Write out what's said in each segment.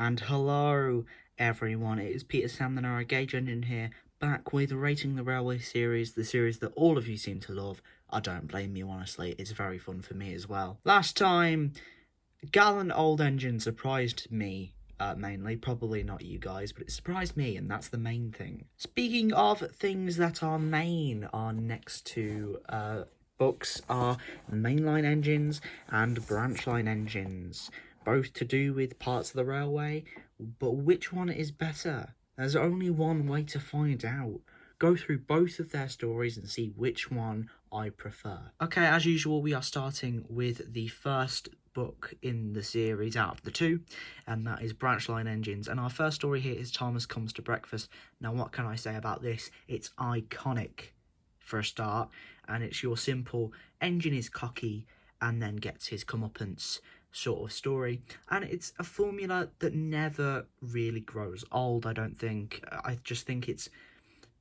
And hello everyone, it is Peter Sam the Narrowgauge Engine here, back with Rating the Railway series, the series that all of you seem to love. I don't blame you, honestly, it's very fun for me as well. Last time, gallant old engine surprised me, mainly, probably not you guys, but it surprised me, and that's the main thing. Speaking of things that are main, our next two books are mainline engines and branch line engines, both to do with parts of the railway, but which one is better? There's only one way to find out. Go through both of their stories and see which one I prefer. Okay, as usual, we are starting with the first book in the series out of the two, and that is Branch Line Engines. And our first story here is Thomas Comes to Breakfast. Now, what can I say about this? It's iconic for a start, and it's your simple engine is cocky and then gets his comeuppance sort of story, and it's a formula that never really grows old. I don't think. I just think it's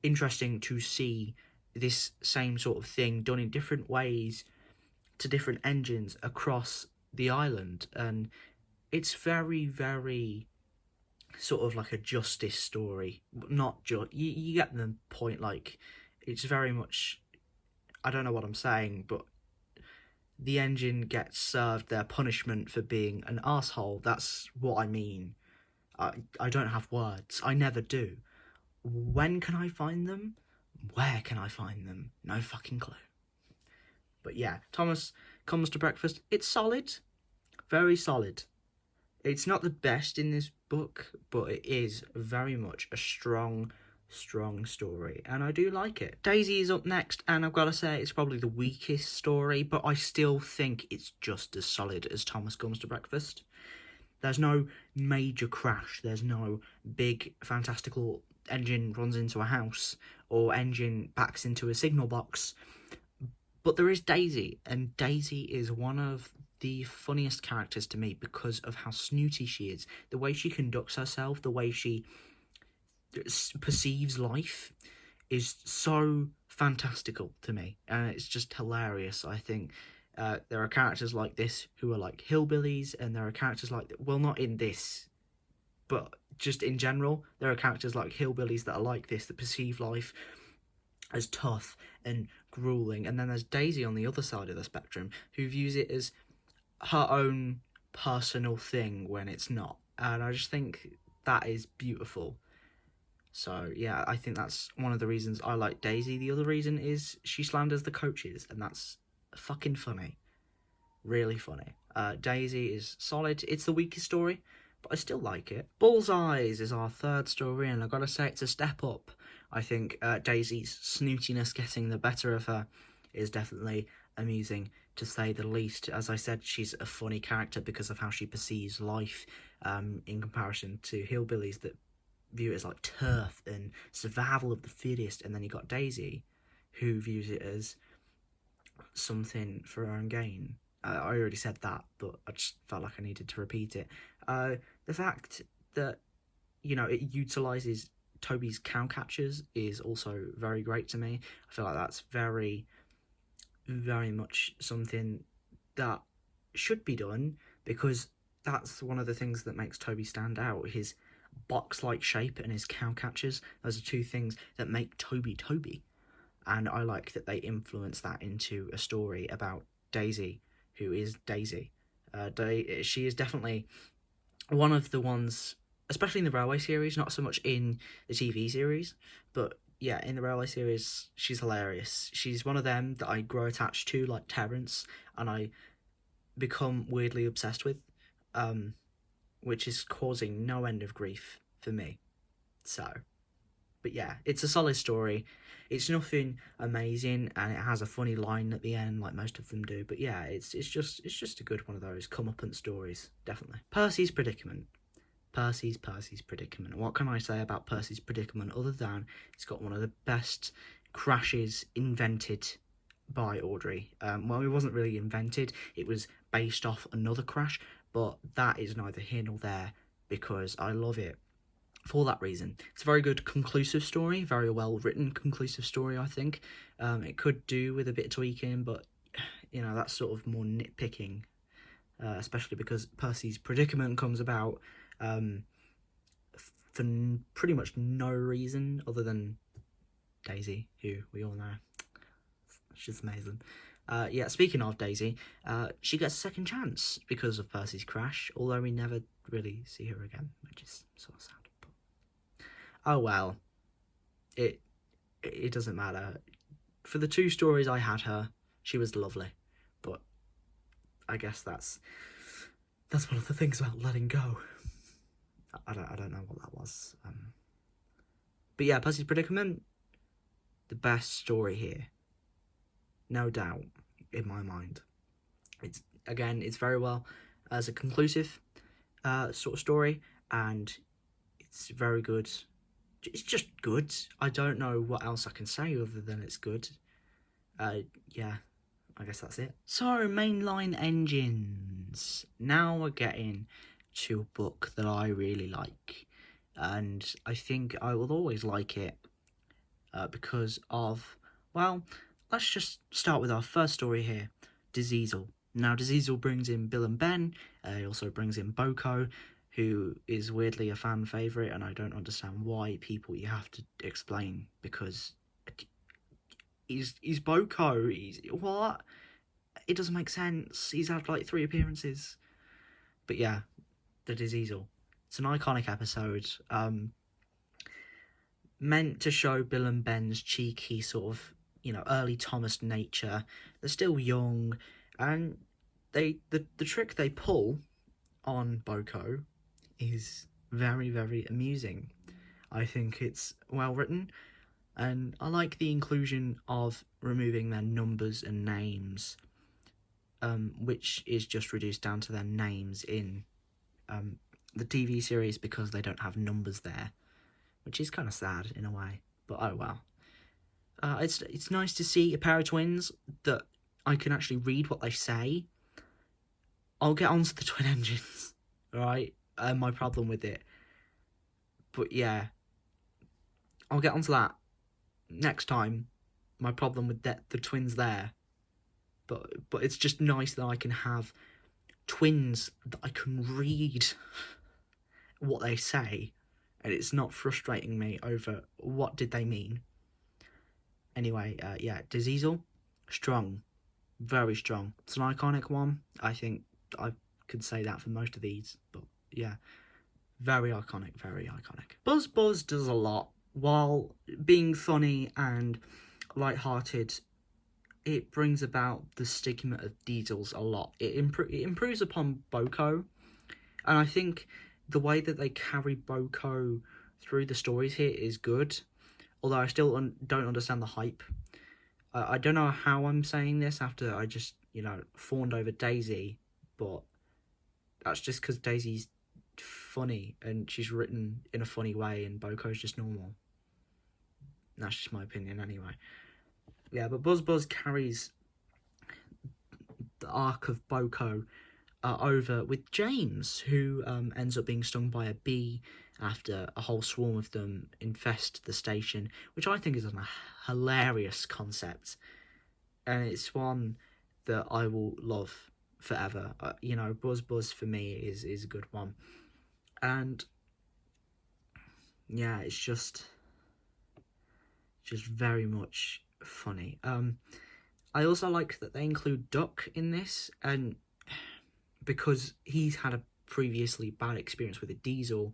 interesting to see this same sort of thing done in different ways to different engines across the island, and it's very, very sort of like a justice story. Not just you get the point. Like, it's very much, I don't know what I'm saying, but the engine gets served their punishment for being an asshole. That's what I mean. I don't have words. I never do. When can I find them? Where can I find them? No fucking clue. But yeah, Thomas Comes to Breakfast. It's solid. Very solid. It's not the best in this book, but it is very much a strong story, and I do like it. Daisy is up next, and I've got to say it's probably the weakest story, but I still think it's just as solid as Thomas Comes to Breakfast. There's no major crash, there's no big fantastical engine runs into a house or engine backs into a signal box, but there is Daisy, and Daisy is one of the funniest characters to me because of how snooty she is, the way she conducts herself, the way she perceives life is so fantastical to me, and it's just hilarious. I think there are characters like this who are like hillbillies, and there are characters like, well, not in this, but just in general, there are characters like hillbillies that are like this, that perceive life as tough and grueling, and then there's Daisy on the other side of the spectrum who views it as her own personal thing when it's not, and I just think that is beautiful. So, yeah, I think that's one of the reasons I like Daisy. The other reason is she slanders the coaches, and that's fucking funny. Really funny. Daisy is solid. It's the weakest story, but I still like it. Bullseyes is our third story, and I've got to say it's a step up. I think Daisy's snootiness getting the better of her is definitely amusing, to say the least. As I said, she's a funny character because of how she perceives life in comparison to hillbillies that view it as like turf and survival of the fittest, and then you got Daisy who views it as something for her own gain. I already said that, but I just felt like I needed to repeat it. The fact that, you know, it utilises Toby's cow catchers is also very great to me. I feel like that's very, very much something that should be done, because that's one of the things that makes Toby stand out. His box-like shape and his cow catchers, those are two things that make Toby Toby, and I like that they influence that into a story about Daisy, who is Daisy. She is definitely one of the ones, especially in the Railway series, not so much in the TV series, but yeah, in the Railway series, she's hilarious. She's one of them that I grow attached to, like Terence, and I become weirdly obsessed with, which is causing no end of grief for me. So, but yeah, it's a solid story. It's nothing amazing, and it has a funny line at the end, like most of them do. But yeah, it's just a good one of those comeuppance stories, definitely. Percy's Predicament. Percy's Predicament. What can I say about Percy's Predicament other than it's got one of the best crashes invented by Audrey. Well, it wasn't really invented, it was based off another crash, but that is neither here nor there, because I love it for that reason. It's a very good conclusive story, very well written conclusive story, I think. It could do with a bit of tweaking, but, you know, that's sort of more nitpicking, especially because Percy's Predicament comes about for pretty much no reason other than Daisy, who we all know. She's amazing. Yeah, speaking of Daisy, she gets a second chance because of Percy's crash, although we never really see her again, which is sort of sad. But... oh well, it doesn't matter. For the 2 stories I had her, she was lovely, but I guess that's one of the things about letting go. I don't know what that was. But yeah, Percy's Predicament, the best story here, no doubt, in my mind. It's very well as a conclusive sort of story, and it's very good. It's just good. I don't know what else I can say other than it's good. Yeah, I guess that's it. So, mainline engines. Now we're getting to a book that I really like, and I think I will always like it because of, well, let's just start with our first story here, Easel. Now, Easel brings in Bill and Ben. He also brings in Boko, who is weirdly a fan favourite, and I don't understand why people you have to explain, because he's Boko. He's what? It doesn't make sense. He's had like 3 appearances. But yeah, the Easel. It's an iconic episode. Meant to show Bill and Ben's cheeky sort of, early Thomas nature. They're still young, and the trick they pull on Boko is very, very amusing. I think it's well written, and I like the inclusion of removing their numbers and names, which is just reduced down to their names in the TV series because they don't have numbers there, which is kind of sad in a way, but oh well. It's nice to see a pair of twins that I can actually read what they say. I'll get onto the twin engines, right? My problem with it. But yeah, I'll get onto that next time. My problem with the twins there. But it's just nice that I can have twins that I can read what they say, and it's not frustrating me over what did they mean. Anyway, yeah, Easel, strong, very strong. It's an iconic one. I think I could say that for most of these, but yeah, very iconic, very iconic. Buzz does a lot. While being funny and lighthearted, it brings about the stigma of Diesels a lot. It improves upon Boko, and I think the way that they carry Boko through the stories here is good, although I still don't understand the hype. I don't know how I'm saying this after I just, fawned over Daisy, but that's just because Daisy's funny and she's written in a funny way and Boko's just normal. That's just my opinion anyway. Yeah, but Buzz carries the arc of Boko over with James, who ends up being stung by a bee after a whole swarm of them infest the station, which I think is a hilarious concept, and it's one that I will love forever. Buzz for me is a good one, and yeah, it's just very much funny. I also like that they include Duck in this, and because he's had a previously bad experience with a Diesel,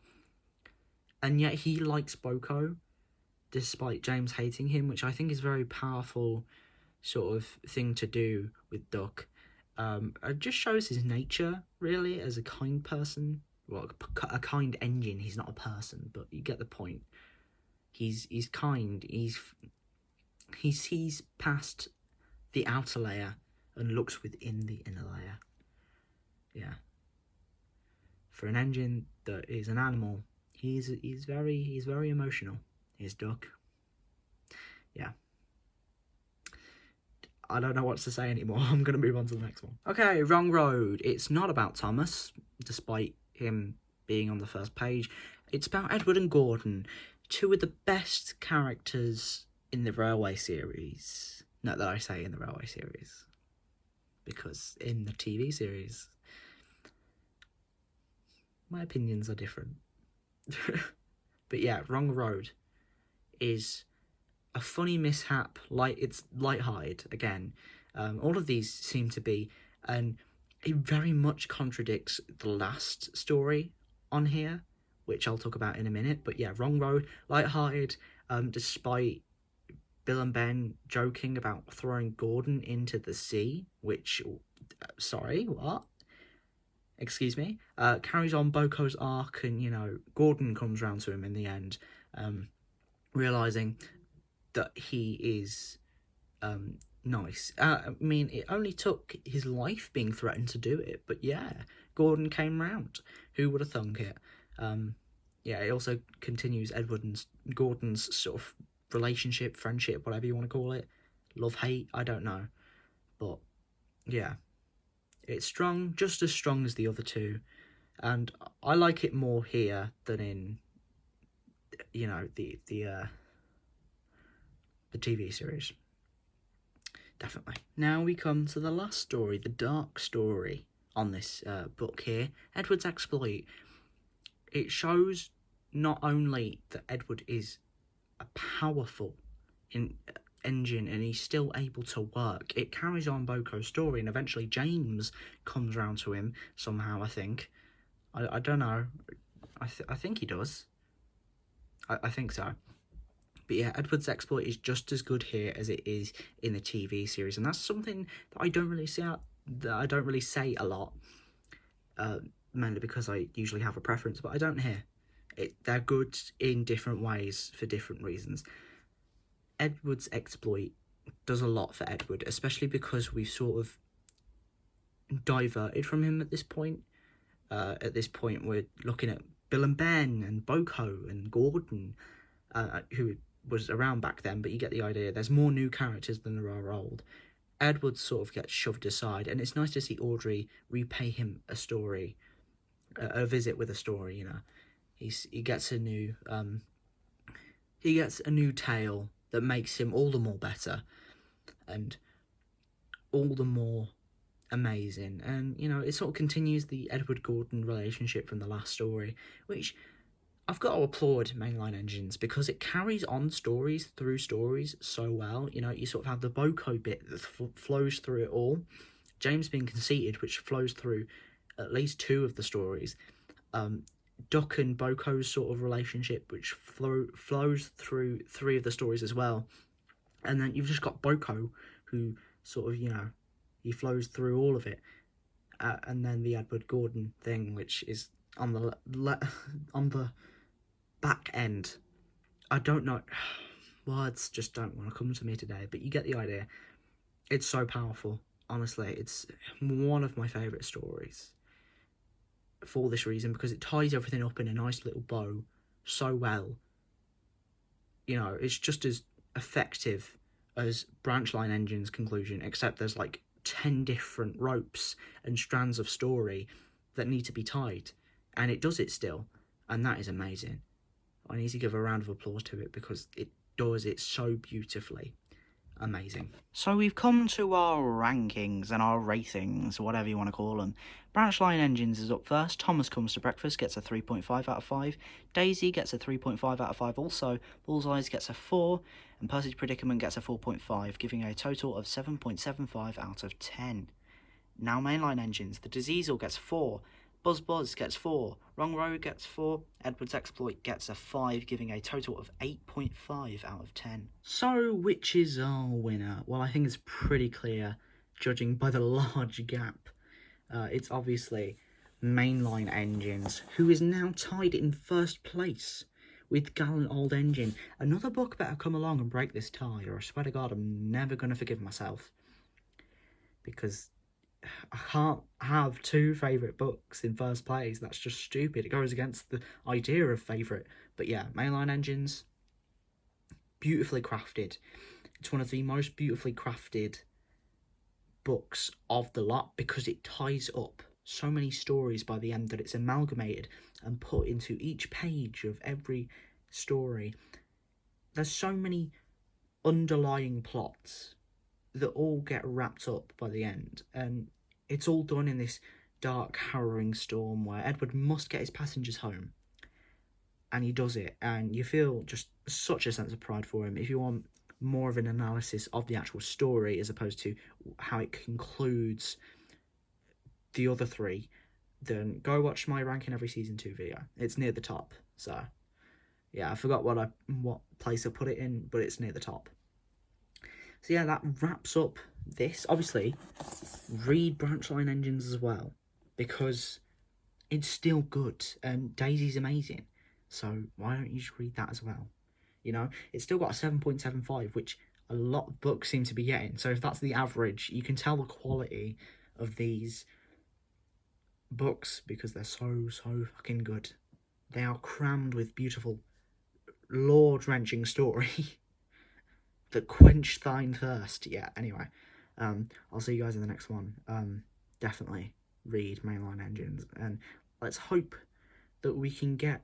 and yet he likes Boko, despite James hating him, which I think is a very powerful sort of thing to do with Duck. It just shows his nature, really, as a kind person. Well, a kind engine. He's not a person, but you get the point. He's kind. He sees past the outer layer and looks within the inner layer. Yeah. For an engine that is an animal, he's very emotional. He's Duck. Yeah. I don't know what to say anymore. I'm going to move on to the next one. Okay, Wrong Road. It's not about Thomas, despite him being on the first page. It's about Edward and Gordon, 2 of the best characters in the Railway series. Not that I say in the Railway series, because in the TV series, my opinions are different. But yeah, Wrong Road is a funny mishap. It's lighthearted again. All of these seem to be, and it very much contradicts the last story on here, which I'll talk about in a minute. But yeah, Wrong Road, lighthearted, despite Bill and Ben joking about throwing Gordon into the sea, which, sorry, what? Excuse me? Carries on Boko's arc, and, Gordon comes round to him in the end, realising that he is nice. I mean, it only took his life being threatened to do it, but yeah, Gordon came round. Who would have thunk it? Yeah, it also continues Edward and Gordon's sort of relationship, friendship, whatever you want to call it. Love, hate, I don't know. But yeah, it's strong, just as strong as the other two. And I like it more here than in, the TV series. Definitely. Now we come to the last story, the dark story on this book here, Edward's Exploit. It shows not only that Edward is a powerful engine and he's still able to work, it carries on Boko's story, and eventually James comes round to him somehow, I think. I don't know. I think he does. I think so. But yeah, Edward's Exploit is just as good here as it is in the TV series, and that's something that I don't really say a lot, mainly because I usually have a preference, but I don't here. They're good in different ways for different reasons. Edward's Exploit does a lot for Edward, especially because we've sort of diverted from him at this point. At this point, we're looking at Bill and Ben and Boko and Gordon, who was around back then, but you get the idea. There's more new characters than there are old. Edward sort of gets shoved aside, and it's nice to see Audrey repay him a story, a visit with a story. He gets a new tale that makes him all the more better, and all the more amazing. And it sort of continues the Edward Gordon relationship from the last story, which I've got to applaud Mainline Engines, because it carries on stories through stories so well. You sort of have the Boko bit that flows through it all, James being conceited, which flows through at least two of the stories, Duck and Boko's sort of relationship, which flows through three of the stories as well, and then you've just got Boko, who sort of, he flows through all of it, and then the Edward Gordon thing, which is on the back end. I don't know, words just don't want to come to me today, but you get the idea. It's so powerful, honestly. It's one of my favourite stories for this reason, because it ties everything up in a nice little bow so well. It's just as effective as Branchline Engine's conclusion, except there's like 10 different ropes and strands of story that need to be tied, and it does it still, and that is amazing. I need to give a round of applause to it, because it does it so beautifully. Amazing. So we've come to our rankings and our ratings, whatever you want to call them. Branchline Engines is up first. Thomas Comes to Breakfast gets a 3.5 out of 5. Daisy gets a 3.5 out of 5 also. Bullseyes gets a 4. And Percy's Predicament gets a 4.5, giving a total of 7.75 out of 10. Now Mainline Engines. The Easel gets 4. Buzz gets 4, Wrong Road gets 4, Edward's Exploit gets a 5, giving a total of 8.5 out of 10. So, which is our winner? Well, I think it's pretty clear, judging by the large gap. It's obviously Mainline Engines, who is now tied in first place with Gallant Old Engine. Another book better come along and break this tie, or I swear to God, I'm never going to forgive myself. Because I can't have two favourite books in first place. That's just stupid. It goes against the idea of favourite. But yeah, Mainline Engines, beautifully crafted. It's one of the most beautifully crafted books of the lot, because it ties up so many stories by the end that it's amalgamated and put into each page of every story. There's so many underlying plots that all get wrapped up by the end, and it's all done in this dark, harrowing storm where Edward must get his passengers home, and he does it, and you feel just such a sense of pride for him. If you want more of an analysis of the actual story as opposed to how it concludes the other three, then go watch my ranking every season 2 video. It's near the top. So yeah, I forgot what place I put it in, but it's near the top. So yeah, that wraps up this. Obviously, read Branch Line Engines as well, because it's still good and Daisy's amazing. So why don't you just read that as well? You know, it's still got a 7.75, which a lot of books seem to be getting. So if that's the average, you can tell the quality of these books because they're so fucking good. They are crammed with beautiful, lore-drenching story that quench thine thirst. Yeah, anyway, I'll see you guys in the next one. Definitely read Mainline Engines, and let's hope that we can get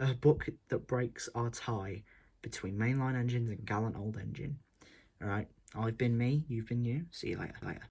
a book that breaks our tie between Mainline Engines and Gallant Old Engine. Alright, I've been me, you've been you. See you later.